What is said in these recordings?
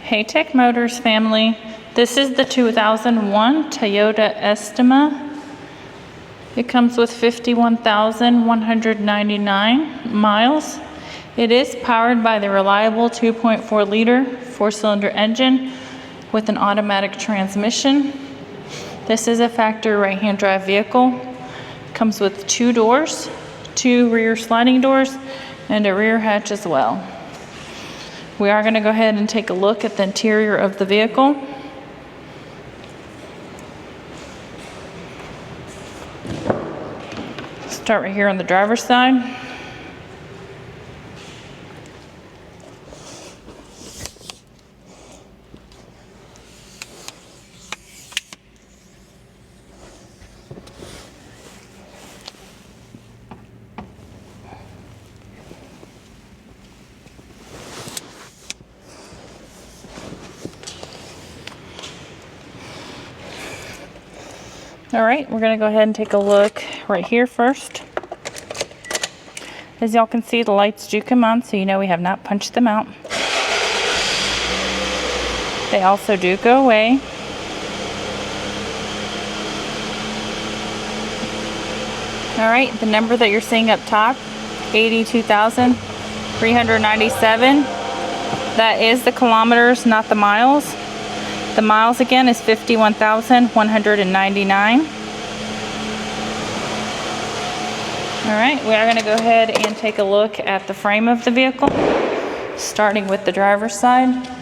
Hey Tech Motors family, this is the 2001 Toyota Estima. It comes with 51,199 miles. It is powered by the reliable 2.4 liter 4-cylinder engine with an automatic transmission. This is a factory right-hand drive vehicle. Comes with 2 doors, 2 rear sliding doors, and a rear hatch as well. We are going to go ahead and take a look at the interior of the vehicle. Start right here on the driver's side. All right, we're gonna go ahead and take a look right here first. As y'all can see, the lights do come on, so you know we have not punched them out. They also do go away. All right, the number that you're seeing up top, 82,397. That is the kilometers, not the miles. The miles again is 51,199. All right, we are going to go ahead and take a look at the frame of the vehicle, starting with the driver's side.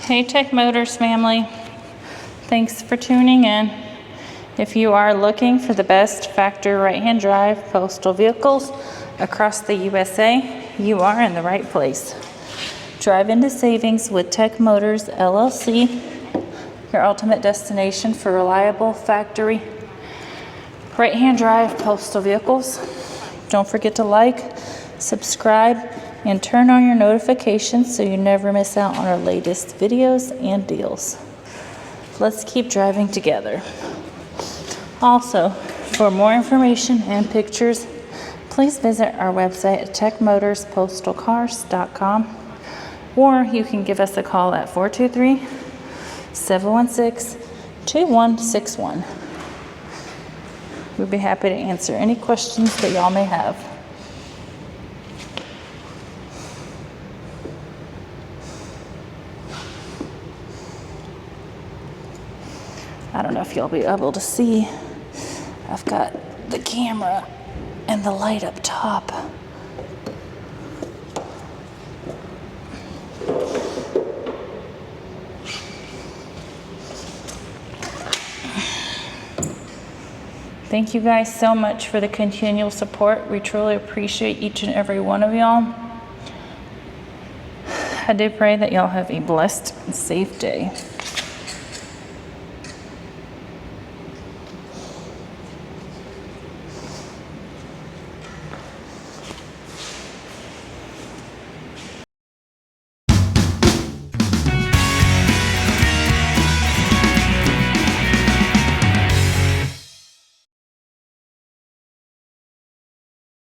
Hey Tech Motors family, thanks for tuning in. If you are looking for the best factory right-hand drive postal vehicles across the USA, you are in the right place. Drive into savings with Tech Motors LLC, your ultimate destination for reliable factory right-hand drive postal vehicles. Don't forget to like, subscribe, and turn on your notifications so you never miss out on our latest videos and deals. Let's keep driving together. Also, for more information and pictures, please visit our website at techmotorspostalcars.com, or you can give us a call at 423-716-2161. We'd be happy to answer any questions that y'all may have. I don't know if you'll be able to see. I've got the camera and the light up top. Thank you guys so much for the continual support. We truly appreciate each and every one of y'all. I do pray that y'all have a blessed and safe day.